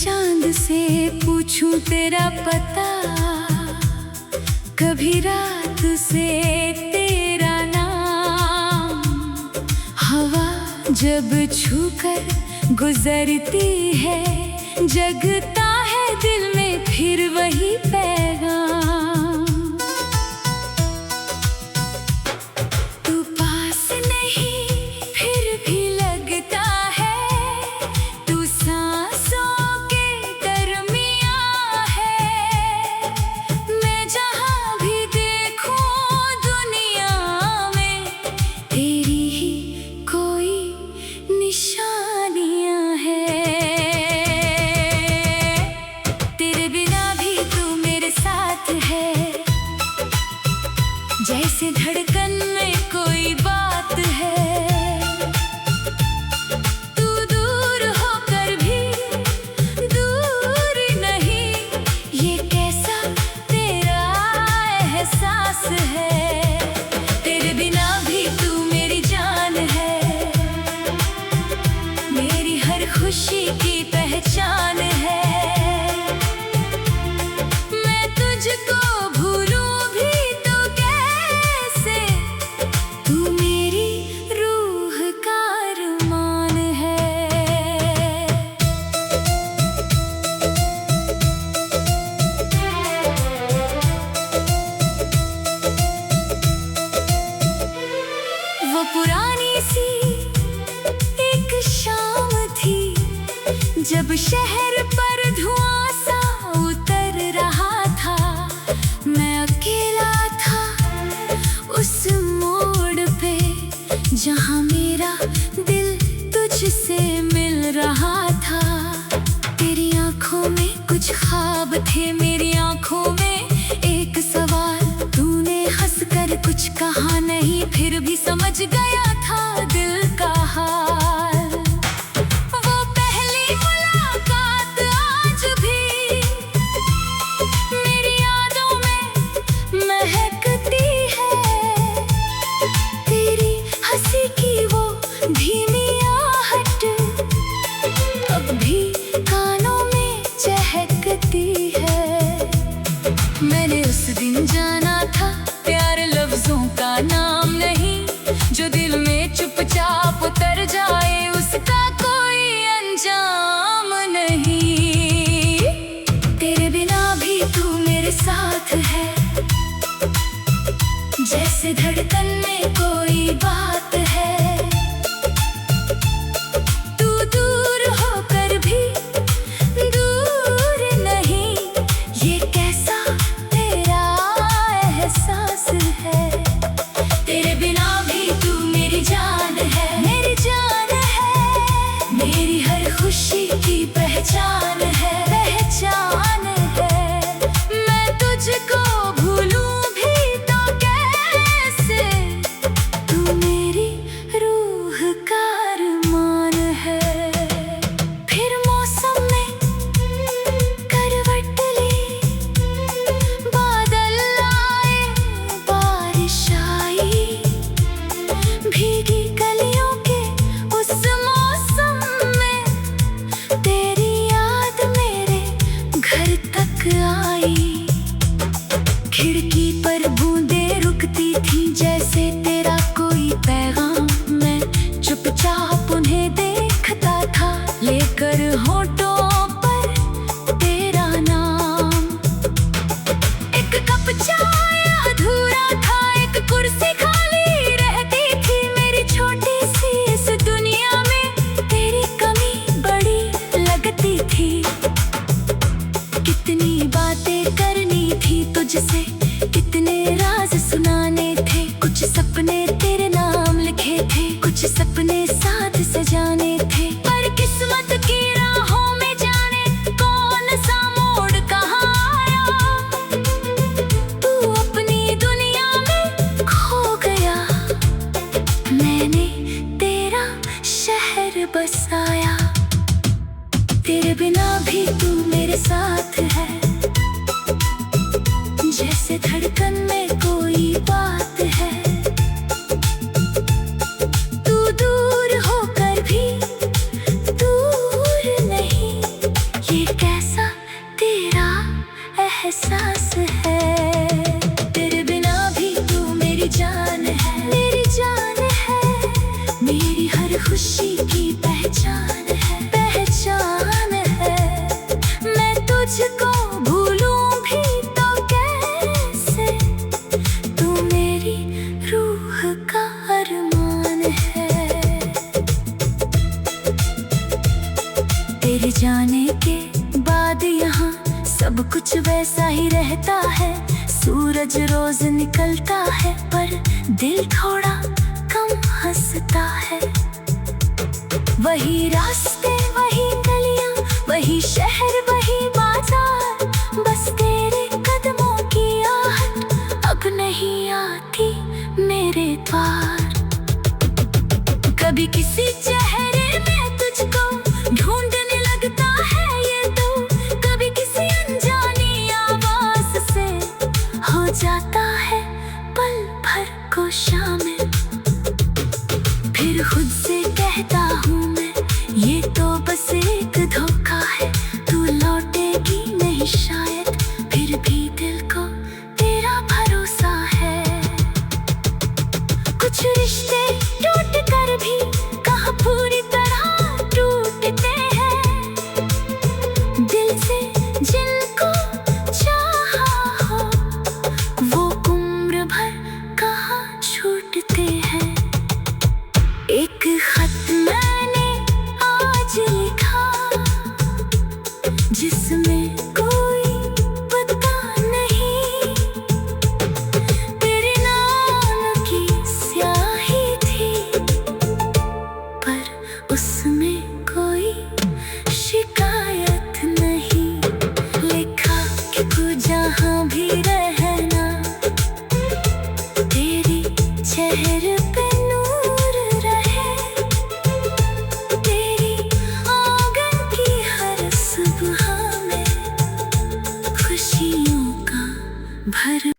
चांद से पूछूं तेरा पता, कभी रात से तेरा नाम। हवा जब छूकर गुजरती है, जगता है दिल में फिर वही पैगाम। तू पास नहीं फिर भी लगता है, तू सांसों के दरमियां है। मैं जहां भी देखूं दुनिया में, तेरी ही कोई निशानियां हैं। तेरे बिना भी तू मेरे साथ है, जैसे धड़कन में कोई बात है। तू दूर होकर भी दूर नहीं, ये कैसा तेरा एहसास है। तेरे बिना भी तू मेरी जान है, मेरी हर खुशी की पहचान है। मैं तुझको भूलूं भी तो कैसे, तू मेरी रूह का अरमान है। वो पुरानी सी एक शाम थी, जब शहर पर धुआं सा उतर रहा था। मैं अकेला था उस मोड़ पे, जहां मेरा दिल तुझसे मिल रहा था। तेरी आंखों में कुछ ख्वाब थे, मेरी आंखों में एक सवाल। तूने हंसकर कुछ कहा नहीं, फिर भी समझ गया था दिल का हाल। वो पहली मुलाकात आज भी मेरी यादों में महकती है। तेरी हंसी की वो धीमी आहट अब भी कानों में चहकती है। मैंने उस दिन जाना था, प्यार लफ्जों का नाम नहीं, जो दिल में चुपचाप उतर जाए उसका कोई अंजाम नहीं। तेरे बिना भी तू मेरे साथ है, जैसे धड़कन में कोई बात है। तू दूर होकर भी दूर नहीं, ये कैसा तेरा एहसास है। तेरे बिना भी तू मेरी जान है, मेरी जान है, मेरी हर खुशी की पहचान है, पहचान है। मैं तुझको भूलूं भी तो कैसे, तू मेरी रूह का अरमान है। फिर मौसम में करवट ली, बादल आए, बारिश आई। भीगी गलियों के उस मौसम में, तेरी याद मेरे घर तक आई। खिड़की पर बूंदें रुकती थी, जैसे तेरा कोई पैगाम। मैं चुपचाप उन्हें देखता था, लेकर होठों पर तेरा नाम। एक कप चाय अधूरा था, एक कुर्सी खाली रहती थी मेरी छोटी सी इस दुनिया में। तेरी कमी बड़ी लगती थी, कितनी बातें करनी थी तुझसे, कितने राज सुनाने थे। कुछ सपने तेरे नाम लिखे थे, कुछ सपने साथ सजाने थे। पर किस्मत की राहों में जाने कौन सा मोड़ कहाँ आया। तू अपनी दुनिया में खो गया, मैंने तेरा शहर बसाया। तेरे बिना भी तू मेरे साथ है, जैसे धड़कन में कोई बात है। तू दूर होकर भी दूर नहीं, ये ही रहता है, सूरज रोज निकलता है, पर दिल थोड़ा कम हंसता है। वही रास्ते, वही गलियां, वही शहर, वही बाजार, बस तेरे कदमों की आहट अब नहीं आती मेरे द्वार। कभी किसी चेहरे में तुझको ढूंढने लगता है ये तो, कभी किसी अनजानी आवाज से हो जाता है पल भर को शामिल। फिर खुद से कहता हूँ मैं, ये तो बस एक धोखा है, तू लौटेगी नहीं शायद, फिर भी दिल को तेरा भरोसा है। कुछ रिश्ते टूट कर भी कहाँ पूरी तरह टूटते हैं, दिल से जिनको चाहा हो वो उम्र भर कहाँ छूटते हैं। एक खत मैंने आज लिखा, जिसमें कोई पता नहीं, तेरे नाम की स्याही थी, पर उसमें कोई शिकायत नहीं। लिखा कि तू जहाँ भी रहना, तेरे चेहरे पे नूर रहे, तेरी आंगन की हर सुबह में खुशियों का भर।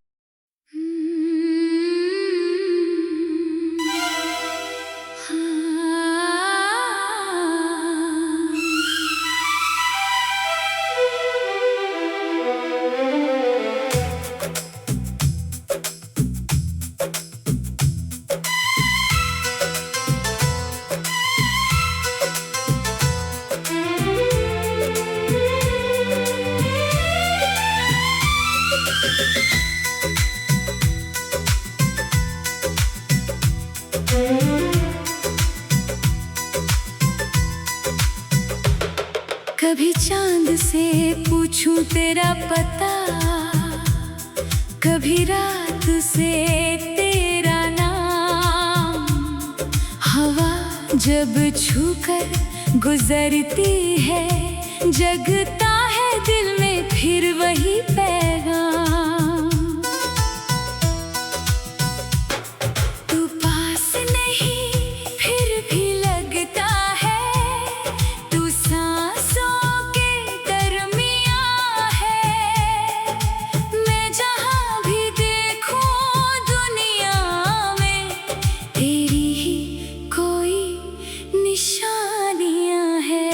कभी चांद से पूछूं तेरा पता, कभी रात से तेरा नाम, हवा जब छूकर गुजरती है, जगता है दिल में फिर वही पैगाम। तू पास नहीं फिर भी लगता है, तू सांसों के दरमियां है, मैं जहां भी देखूं दुनिया में तेरी ही कोई निशानियां है।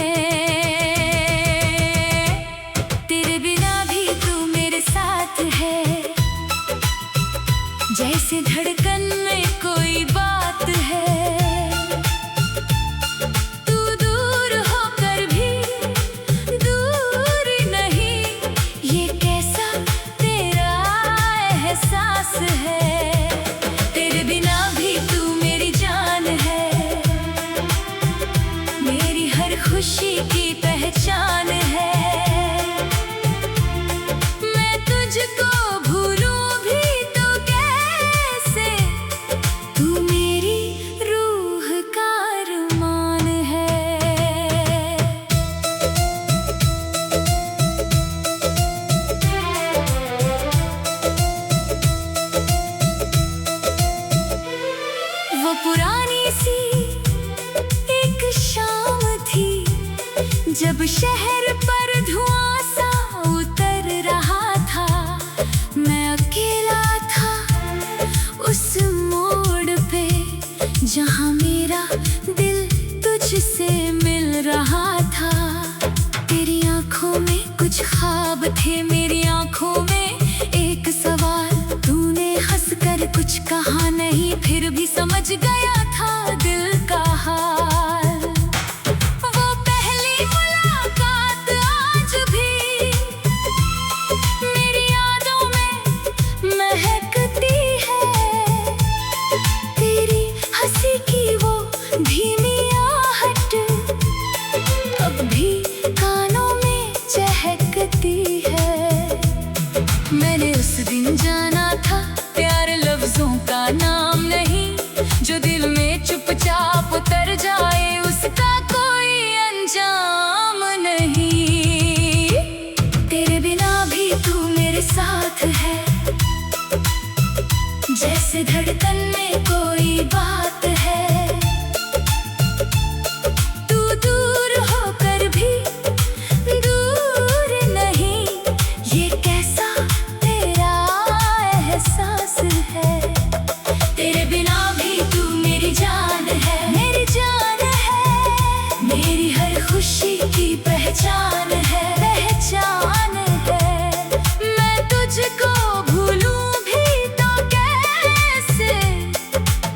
तेरे बिना भी तू मेरे साथ है, जैसे धड़कन में कोई बात है, तू दूर होकर भी दूर नहीं, ये कैसा तेरा एहसास है। तेरे बिना भी तू मेरी जान है, मेरी हर खुशी की पहचान है, मैं तुझको भूलूं भी तो कैसे, तू मेरी रूह का अरमान है। वो पुरानी सी एक शाम थी, जब शहर पर धुआं सा उतर रहा था, मैं अकेला था उस मोड़ पे, जहां मेरा दिल तुझसे मिल रहा था। तेरी आंखों में कुछ ख्वाब थे, मेरी आंखों में एक सवाल, तूने हंसकर कुछ कहा नहीं, फिर भी समझ गया था दिल का हाल। वो पहली मुलाकात आज भी मेरी यादों में महकती है, तेरी हंसी की वो धीमी आहट अब भी कानों में चहकती है। था प्यार लफ्जों का नाम नहीं, जो दिल में चुपचाप उतर जाए उसका कोई अंजाम नहीं। तेरे बिना भी तू मेरे साथ है, जैसे धड़कन में कोई बात है। तू दूर होकर भी दूर नहीं, ये कैसा तेरा एहसास है। तेरे बिना भी तू मेरी जान है, मेरी जान है, मेरी हर खुशी की पहचान है, पहचान है। मैं तुझको भूलूं भी तो कैसे,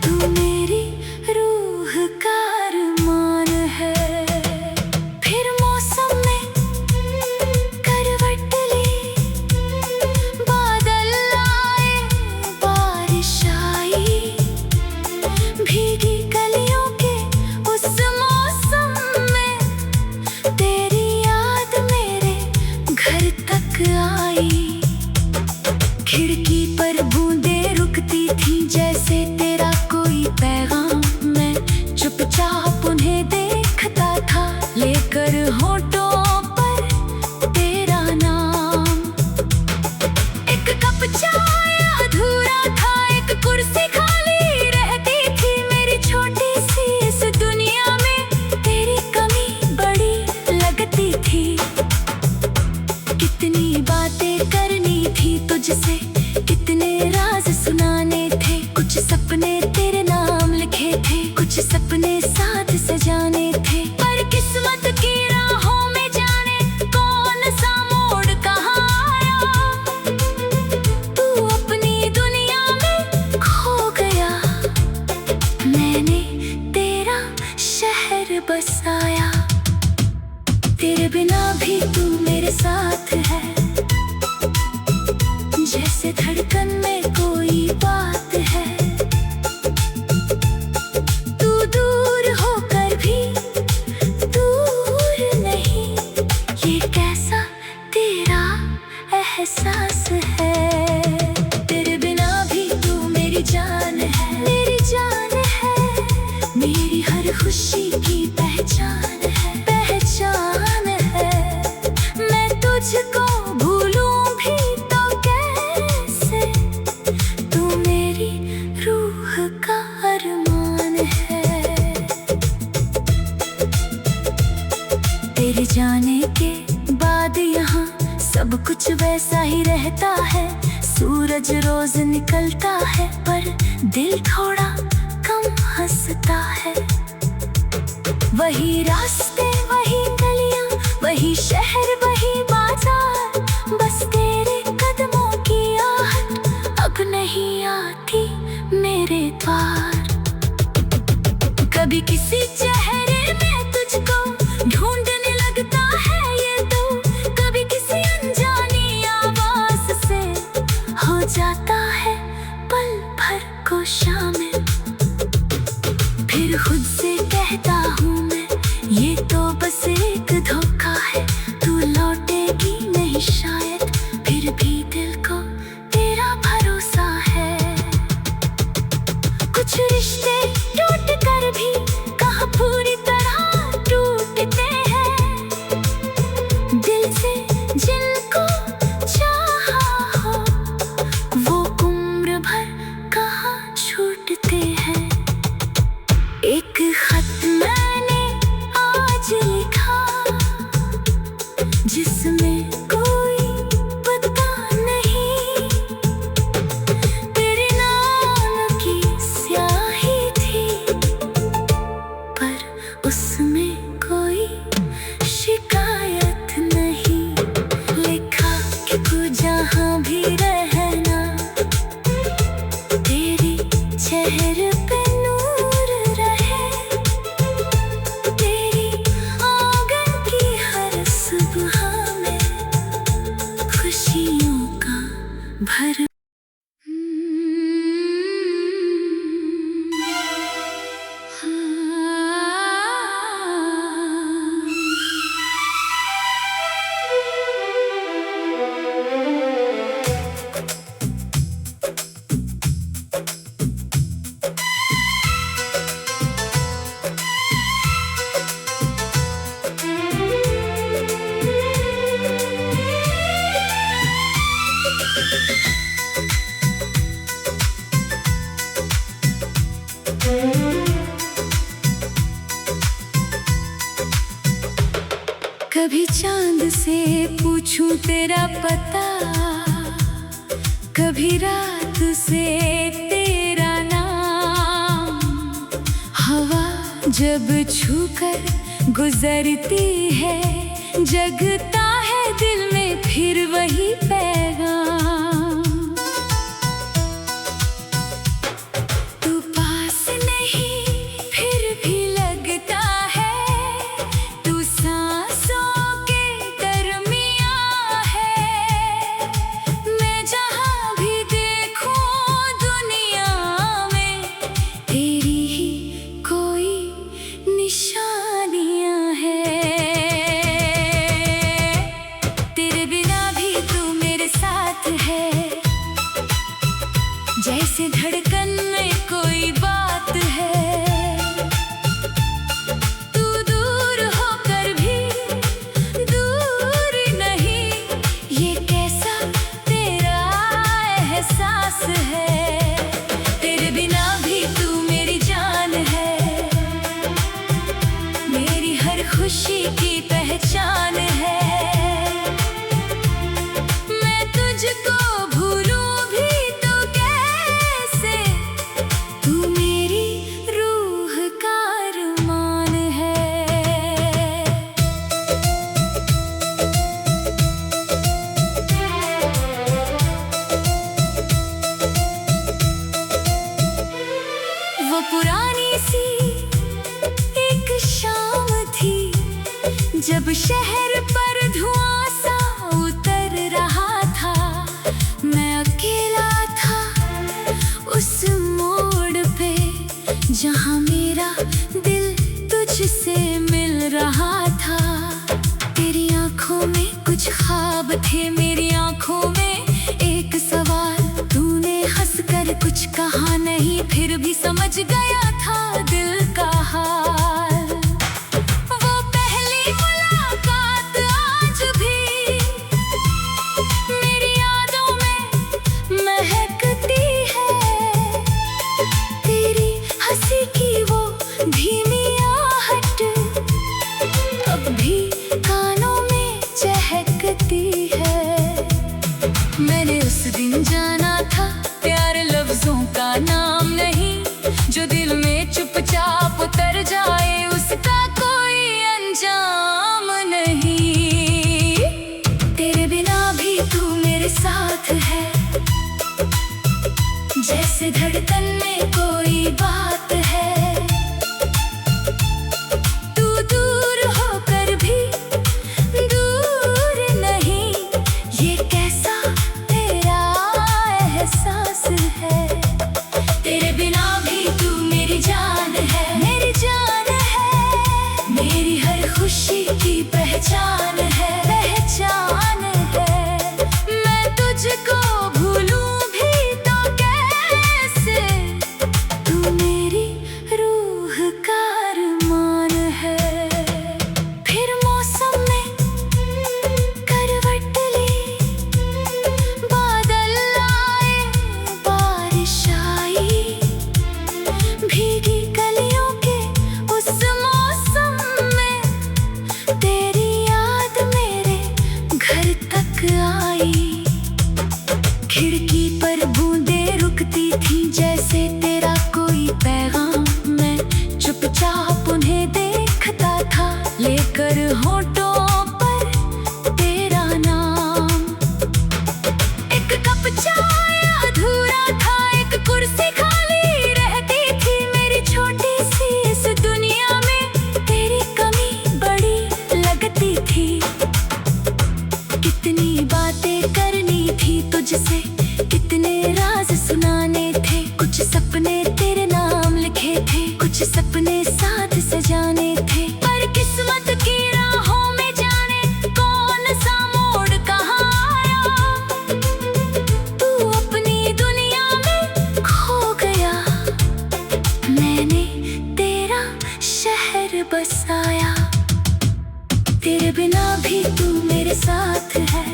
तू मेरी रूह का अरमान है। फिर मौसम में करवट ली, बादल आए, बारिश आई, भीगी गलियों के उस मौसम में तेरी याद मेरे घर तक आई। खिड़की पर बूंदें रुकती थी, जैसे तेरा कोई पैगाम, मैं चुपचाप उन्हें देखता था, लेकर होठों पर तेरा नाम। एक कप चाय अधूरा था, एक कुर्सी खाली रहती थी, मेरी छोटी सी इस दुनिया में तेरी कमी बड़ी लगती थी। कितनी बातें करनी थी तुझसे, कितने राज सुनाने थे, कुछ सपने तेरे नाम लिखे थे, कुछ सपने साथ सजाने थे। पर किस्मत की राहों में जाने कौन सा मोड़ कहाँ आया, तू अपनी दुनिया में खो गया, मैंने तेरा शहर बसाया। तेरे बिना भी तू मेरे साथ है, जैसे धड़कन में कोई बात है। तू दूर होकर भी दूर नहीं, ये कैसा तेरा एहसास है। तेरे बिना भी तू मेरी जान है, मेरी जान है, मेरी हर खुशी की पहचान है, पहचान है। मैं तुझको भूलूं भी तो कैसे, तू मेरी रूह का अरमान है। तेरे जाने के बाद यहाँ सब कुछ वैसा ही रहता है, सूरज रोज निकलता है, पर दिल थोड़ा कम हंसता है। वही रास्ते, वही गलियां, वही शहर, वही बाजार, बस तेरे कदमों की आहट अब नहीं आती मेरे द्वार। कभी किसी चेहरे में तुझको ढूंढने लगता है ये तो, कभी किसी अनजानी आवाज से हो जाता है पल भर को शामिल। फिर खुद से कहता हूँ मैं, ये तो बस एक धोखा है, तू लौटेगी नहीं शायद, फिर भी दिल को तेरा भरोसा है। कुछ रिश्ते टूट कर भी कहाँ पूरी तरह टूटते हैं, दिल से जिनको चाहा हो वो उम्र भर कहाँ छूटते हैं। एक खत मैंने आज लिखा, जिसमें कोई पता नहीं, तेरे नाम की स्याही थी, पर उसमें कोई शिकायत नहीं। लिखा कि तू जहाँ भी रहना, तेरी चेहरे पे नूर रहे, तेरी आंगन की हर सुबह में खुशियों का भर। चांद से पूछूं तेरा पता, कभी रात से तेरा नाम। हवा जब छूकर गुजरती है, जगता है दिल में फिर वही पैगाम। तू पास नहीं फिर भी लगता है, तू सांसों के दरमियां है। मैं जहां भी देखूं दुनिया में, तेरी ही कोई निशानियां हैं। तेरे बिना भी तू मेरे साथ है, जैसे धड़कन में कोई बात है। तू दूर होकर भी दूर नहीं, ये कैसा तेरा एहसास है। तेरे बिना भी तू मेरी जान है, मेरी हर खुशी की पहचान है। मैं तुझको भूलूं भी तो कैसे, तू मेरी रूह का अरमान है। वो पुरानी सी एक शाम थी, जब शहर पर धुआं सा उतर रहा था। मैं अकेला था उस मोड़ पे, जहां मेरा दिल तुझसे मिल रहा था। तेरी आंखों में कुछ ख्वाब थे, मेरी आंखों में एक सवाल। तूने हंसकर कुछ कहा नहीं, फिर भी समझ गया था दिल का हाल। वो पहली मुलाकात आज भी मेरी यादों में महकती है। तेरी हंसी की वो धीमी आहट अब भी कानों में चहकती है। मैंने उस दिन जाना था, प्यार लफ्जों का नाम नहीं, जो दिल में चुपचाप उतर जाए उसका कोई अंजाम नहीं। तेरे बिना भी तू मेरे साथ है, जैसे धड़कन में कोई बात है। तू दूर होकर भी दूर नहीं, ये कैसा तेरा एहसास है। तेरे बिना भी तू मेरी जान है, मेरी जान है। मेरी हर खुशी की पहचान है, पहचान है। मैं तुझको भूलूं भी तो कैसे, तू मेरी रूह का अरमान है। फिर मौसम ने करवट ली, बादल आए, बारिश आई। भीगी गलियों के उस मौसम में, तेरी याद मेरे घर तक आई। खिड़की पर बूंदें रुकती थी, जैसे तेरा कोई पैगाम। मैं चुपचाप उन्हें देखता था, लेकर होठों पर तेरा नाम। एक कप चाय अधूरा था, एक कुर्सी खाली रहती थी। मेरी छोटी सी इस दुनिया में तेरी कमी बड़ी लगती थी। कितनी बातें करनी थी तुझसे, कितने राज सुनाने थे। कुछ सपने तेरे नाम लिखे थे, कुछ सपने साथ सजाने थे। पर किस्मत की राहों में जाने कौन सा मोड़ कहाँ आया। तू अपनी दुनिया में खो गया, मैंने तेरा शहर बसाया। तेरे बिना भी तू मेरे साथ है,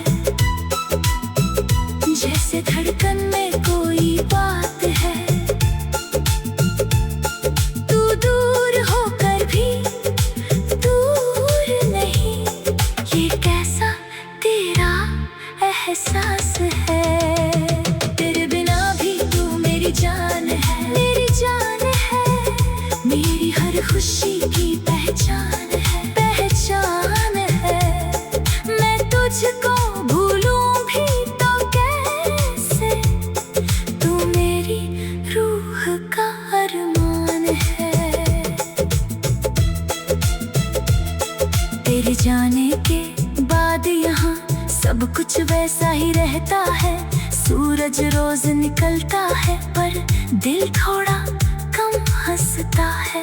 जैसे धड़कन में कोई बात है। तू दूर होकर भी दूर नहीं, ये वैसा ही रहता है। सूरज रोज निकलता है पर दिल थोड़ा कम हंसता है।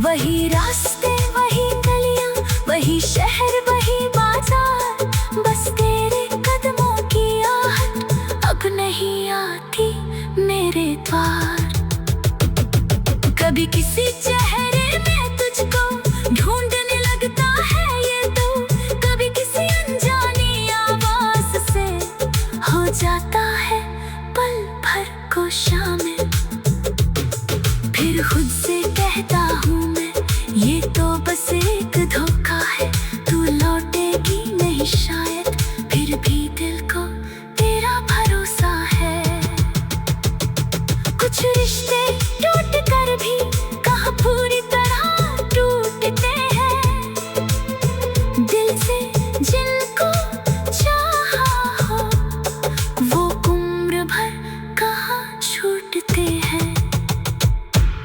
वही रास्ते, वही गलियां, वही शहर, वही बाजार, बस तेरे कदमों की आहट अब नहीं आती मेरे द्वार। कभी किसी चेहरे में तुझको ढूंढने लगता है ये तो, कभी किसी अनजानी आवाज से हो जाता है पल भर को शामिल। फिर खुद से कहता हूँ मैं, ये तो बस एक धोखा है, तू लौटेगी नहीं शायद, फिर भी दिल को तेरा भरोसा है। कुछ रिश्ते टूट कर भी कहाँ पूरी तरह टूटते हैं, दिल से जिनको चाहा हो वो उम्र भर कहाँ छूटते हैं।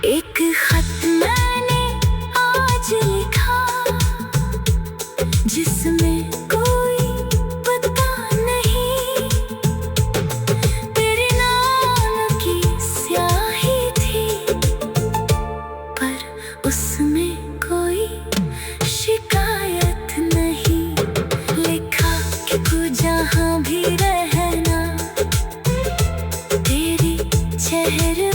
एक खत मैंने आज लिखा जिसमें कोई पता नहीं, तेरे नाम की स्याही थी पर उसमें कोई शिकायत नहीं। लिखा कि तू जहाँ भी रहना तेरी चेहरे